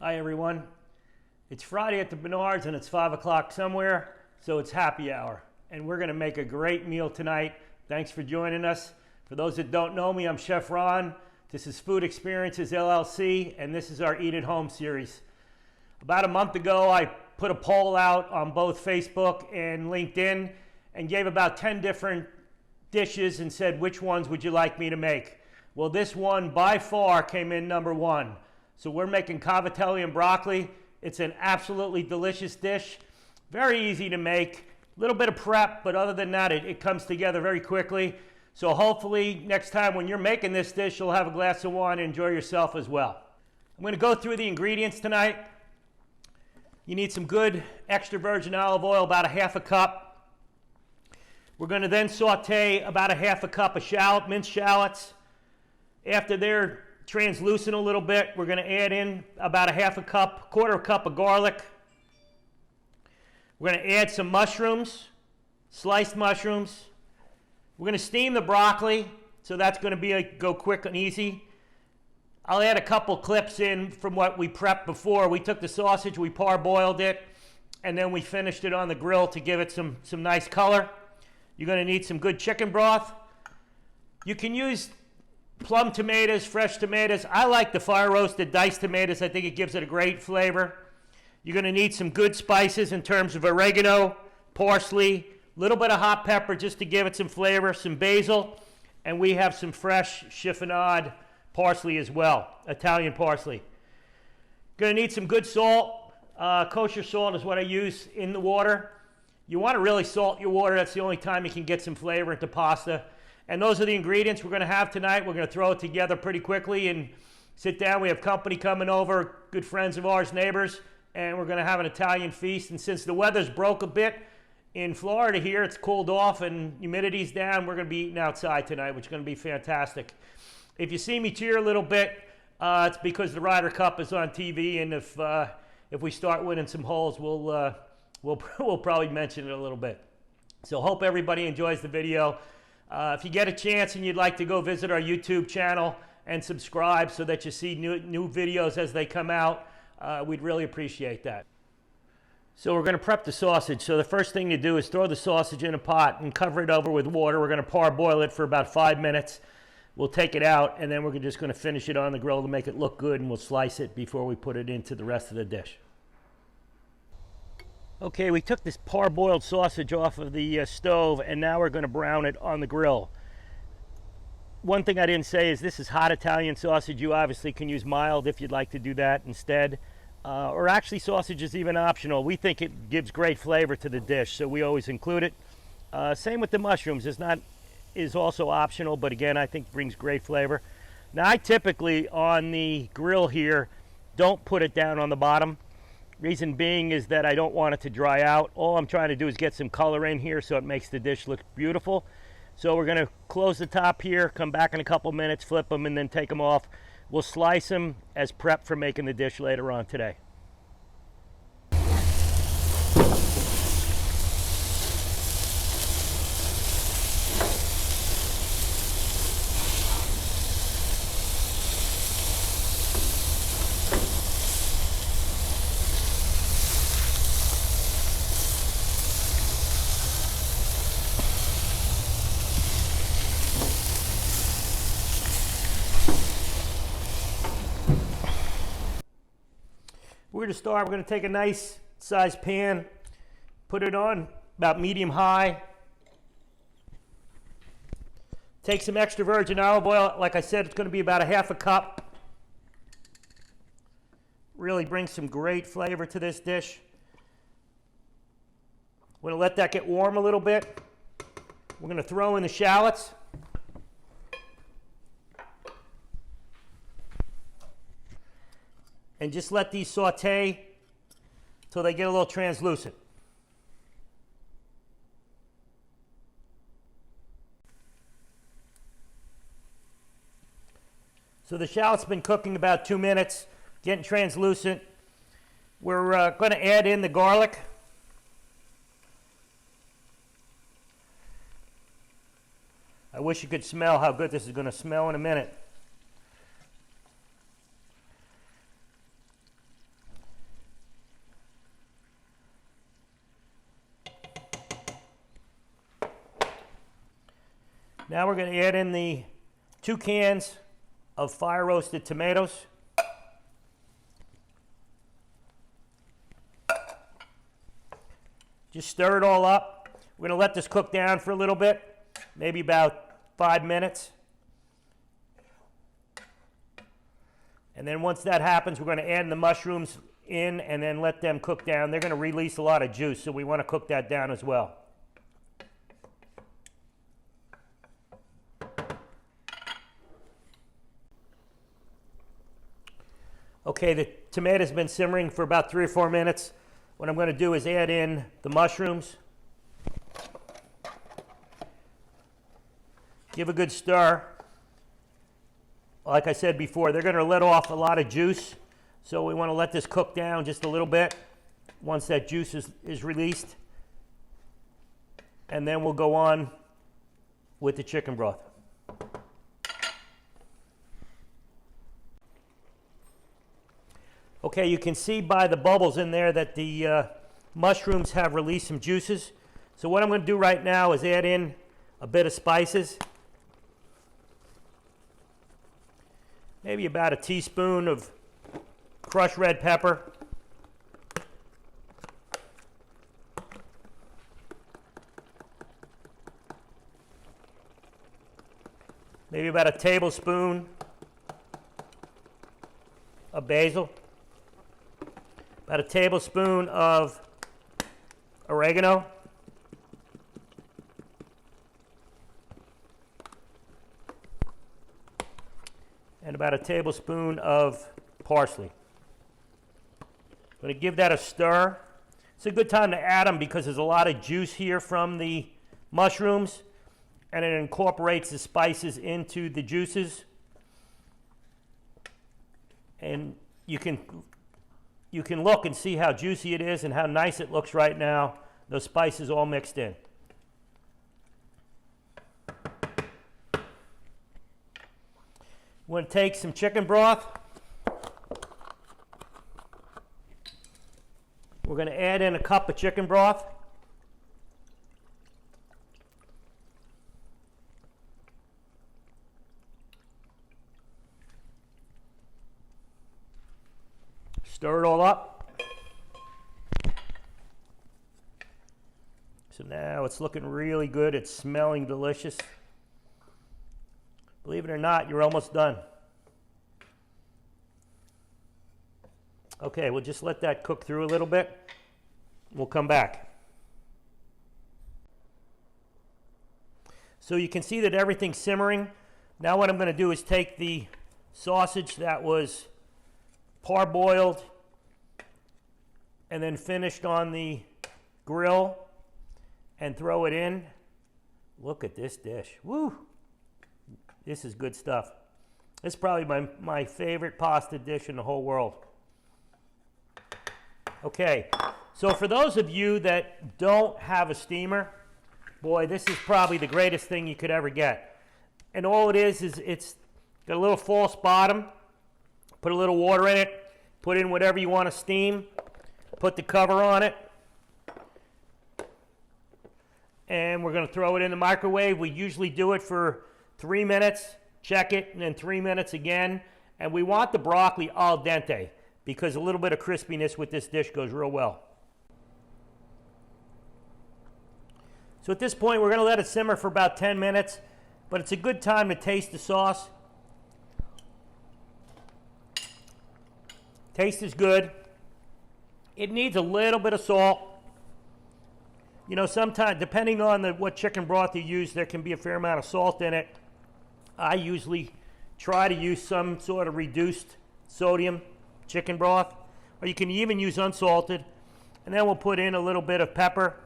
Hi everyone. It's Friday at the Menards and it's 5 o'clock somewhere, so it's happy hour. And we're gonna make a great meal tonight. Thanks for joining us. For those that don't know me, I'm Chef Ron. This is Food Experiences LLC, and this is our Eat at Home series. About a month ago, I put a poll out on both Facebook and LinkedIn and gave about 10 different dishes and said, which ones would you like me to make? Well, this one by far came in number one. So we're making cavatelli and broccoli. It's an absolutely delicious dish. Very easy to make. A little bit of prep, but other than that, it comes together very quickly. So hopefully next time when you're making this dish, you'll have a glass of wine and enjoy yourself as well. I'm going to go through the ingredients tonight. You need some good extra virgin olive oil, about a half a cup. We're going to then saute about a half a cup of minced shallots. After they're translucent a little bit, we're going to add in about a half a cup, quarter cup of garlic. We're going to add some mushrooms, sliced mushrooms. We're going to steam the broccoli, so that's going to go quick and easy. I'll add a couple clips in from what we prepped before. We took the sausage, we parboiled it, and then we finished it on the grill to give it some nice color. You're going to need some good chicken broth. You can use plum tomatoes, fresh tomatoes. I like the fire roasted diced tomatoes. I think it gives it a great flavor. You're going to need some good spices in terms of oregano, parsley, a little bit of hot pepper just to give it some flavor, some basil, and we have some fresh chiffonade parsley as well, Italian parsley. Going to need some good salt. Kosher salt is what I use in the water. You want to really salt your water. That's the only time you can get some flavor into pasta. And those are the ingredients we're going to have tonight. We're going to throw it together pretty quickly and sit down. We have company coming over, good friends of ours, neighbors, and we're going to have an Italian feast. And since the weather's broke a bit in Florida here, it's cooled off and humidity's down, we're going to be eating outside tonight, which is going to be fantastic. If you see me cheer a little bit, it's because the Ryder Cup is on TV, and if we start winning some holes, we'll probably mention it a little bit. So hope everybody enjoys the video. If you get a chance and you'd like to go visit our YouTube channel and subscribe so that you see new videos as they come out, we'd really appreciate that. So we're going to prep the sausage. So the first thing to do is throw the sausage in a pot and cover it over with water. We're going to parboil it for about 5 minutes. We'll take it out, and then we're just going to finish it on the grill to make it look good, and we'll slice it before we put it into the rest of the dish. Okay, we took this parboiled sausage off of the stove, and now we're going to brown it on the grill. One thing I didn't say is this is hot Italian sausage. You obviously can use mild if you'd like to do that instead. Or actually, sausage is even optional. We think it gives great flavor to the dish, so we always include it. Same with the mushrooms. Is also optional, but again, I think brings great flavor. Now, I typically, on the grill here, don't put it down on the bottom. Reason being is that I don't want it to dry out. All I'm trying to do is get some color in here so it makes the dish look beautiful. So we're going to close the top here, come back in a couple minutes, flip them, and then take them off. We'll slice them as prep for making the dish later on today. We're going to start, we're going to take a nice sized pan, put it on about medium high. Take some extra virgin olive oil. Like I said, it's going to be about a half a cup. Really brings some great flavor to this dish. We're going to let that get warm a little bit. We're going to throw in the shallots. And just let these saute till they get a little translucent. So the shallot's been cooking about 2 minutes, getting translucent. We're going to add in the garlic. I wish you could smell how good this is going to smell in a minute. Now we're going to add in the 2 cans of fire roasted tomatoes. Just stir it all up. We're going to let this cook down for a little bit, maybe about 5 minutes. And then once that happens, we're going to add the mushrooms in and then let them cook down. They're going to release a lot of juice, so we want to cook that down as well. Okay, the tomato's been simmering for about 3 or 4 minutes. What I'm going to do is add in the mushrooms. Give a good stir. Like I said before, they're going to let off a lot of juice, so we want to let this cook down just a little bit once that juice is released. And then we'll go on with the chicken broth. Okay, you can see by the bubbles in there that the mushrooms have released some juices. So what I'm going to do right now is add in a bit of spices. Maybe about a teaspoon of crushed red pepper. Maybe about a tablespoon of basil. About a tablespoon of oregano. And about a tablespoon of parsley. I'm going to give that a stir. It's a good time to add them because there's a lot of juice here from the mushrooms, and it incorporates the spices into the juices. And you can look and see how juicy it is and how nice it looks right now. Those spices all mixed in. We're going to take some chicken broth. We're going to add in a cup of chicken broth. Stir it all up. So now it's looking really good. It's smelling delicious. Believe it or not, you're almost done. Okay, we'll just let that cook through a little bit. We'll come back. So you can see that everything's simmering. Now what I'm going to do is take the sausage that was parboiled and then finished on the grill and throw it in. Look at this dish. Woo! This is good stuff. This is probably my favorite pasta dish in the whole world. Okay, so for those of you that don't have a steamer, boy, this is probably the greatest thing you could ever get. And all it is it's got a little false bottom. Put a little water in it. Put in whatever you want to steam. Put the cover on it. And we're going to throw it in the microwave. We usually do it for 3 minutes. Check it, and then 3 minutes again. And we want the broccoli al dente because a little bit of crispiness with this dish goes real well. So at this point, we're going to let it simmer for about 10 minutes. But it's a good time to taste the sauce. Taste is good. It needs a little bit of salt. You know, sometimes, depending on what chicken broth you use, there can be a fair amount of salt in it. I usually try to use some sort of reduced sodium chicken broth, or you can even use unsalted. And then we'll put in a little bit of pepper.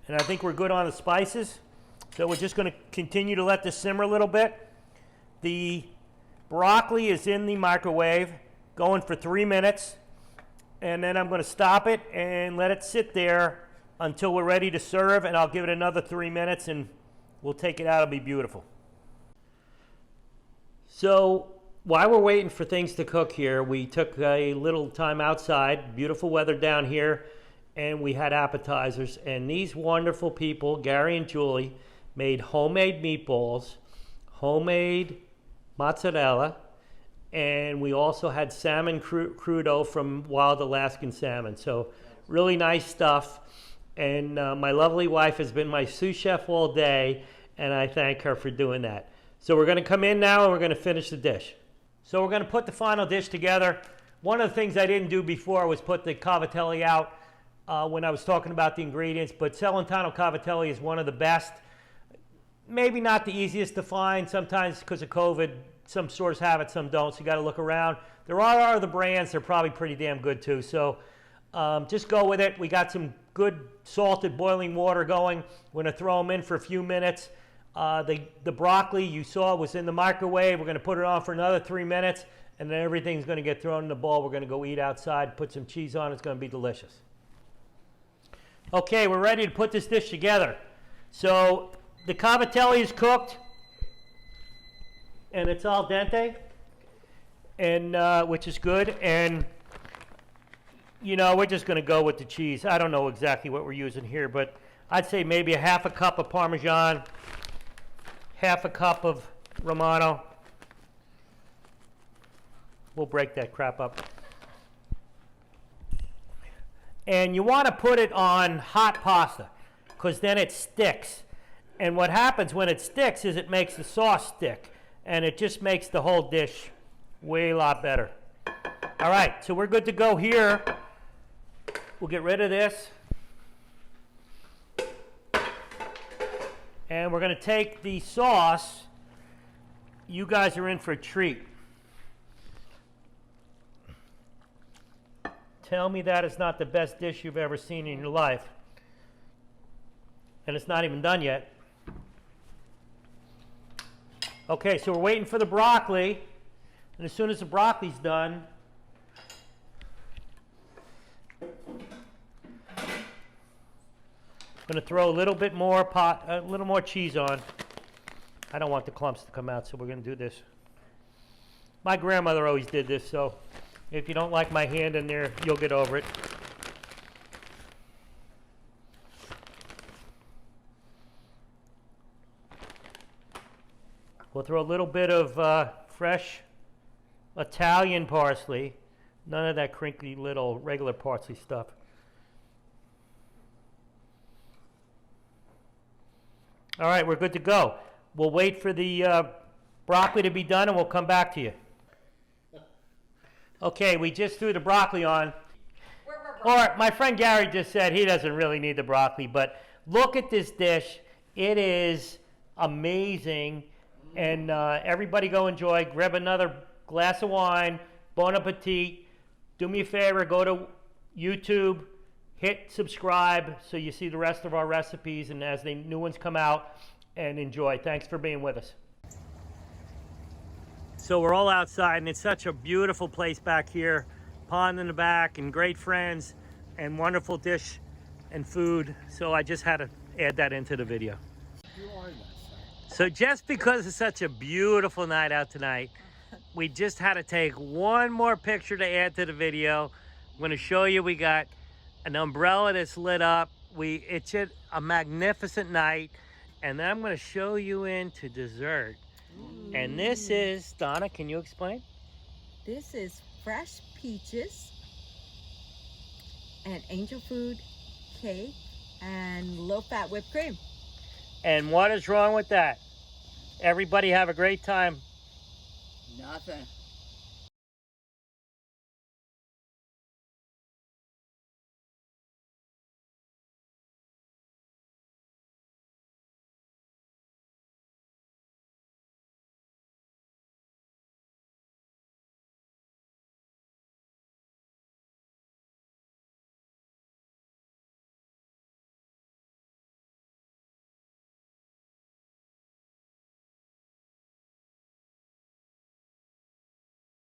And I think we're good on the spices. So we're just going to continue to let this simmer a little bit. The broccoli is in the microwave, going for 3 minutes. And then I'm going to stop it and let it sit there until we're ready to serve. And I'll give it another 3 minutes and we'll take it out. It'll be beautiful. So while we're waiting for things to cook here, we took a little time outside. Beautiful weather down here and we had appetizers. And these wonderful people, Gary and Julie, made homemade meatballs, homemade mozzarella, and we also had salmon crudo from wild Alaskan salmon. So really nice stuff. And my lovely wife has been my sous chef all day, and I thank her for doing that. So we're going to come in now and we're going to finish the dish. So we're going to put the final dish together. One of the things I didn't do before was put the Cavatelli out when I was talking about the ingredients, but Celentano Cavatelli is one of the best. Maybe not the easiest to find. Sometimes because of COVID, some stores have it, some don't, so you got to look around. There are other brands, they're probably pretty damn good too. So just go with it. We got some good salted boiling water going. We're going to throw them in for a few minutes. The broccoli you saw was in the microwave. We're going to put it on for another 3 minutes, and then everything's going to get thrown in the bowl. We're going to go eat outside, put some cheese on. It's going to be delicious. Okay, we're ready to put this dish together. So the Cavatelli is cooked, and it's al dente, and which is good. And you know, we're just going to go with the cheese. I don't know exactly what we're using here, but I'd say maybe a half a cup of Parmesan, half a cup of Romano. We'll break that crap up. And you want to put it on hot pasta, because then it sticks. And what happens when it sticks is it makes the sauce stick, and it just makes the whole dish way a lot better. All right, so we're good to go here. We'll get rid of this. And we're going to take the sauce. You guys are in for a treat. Tell me that is not the best dish you've ever seen in your life. And it's not even done yet. Okay, so we're waiting for the broccoli. And as soon as the broccoli's done, I'm going to throw a little bit more a little more cheese on. I don't want the clumps to come out, so we're going to do this. My grandmother always did this, so if you don't like my hand in there, you'll get over it. We'll throw a little bit of fresh Italian parsley. None of that crinkly little regular parsley stuff. All right, we're good to go. We'll wait for the broccoli to be done, and we'll come back to you. Okay, we just threw the broccoli on. Or my friend Gary just said he doesn't really need the broccoli, but look at this dish. It is amazing. And everybody go enjoy. Grab another glass of wine. Bon appetit. Do me a favor, go to YouTube. Hit subscribe so you see the rest of our recipes, and as the new ones come out, and enjoy. Thanks for being with us. So we're all outside, and it's such a beautiful place back here. Pond in the back, and great friends, and wonderful dish and food. So I just had to add that into the video. So just because it's such a beautiful night out tonight, we just had to take one more picture to add to the video. I'm going to show you we got an umbrella that's lit up. It's just a magnificent night. And then I'm going to show you into dessert. Ooh. And this is, Donna, can you explain? This is fresh peaches and angel food cake and low-fat whipped cream. And what is wrong with that? Everybody have a great time. Nothing.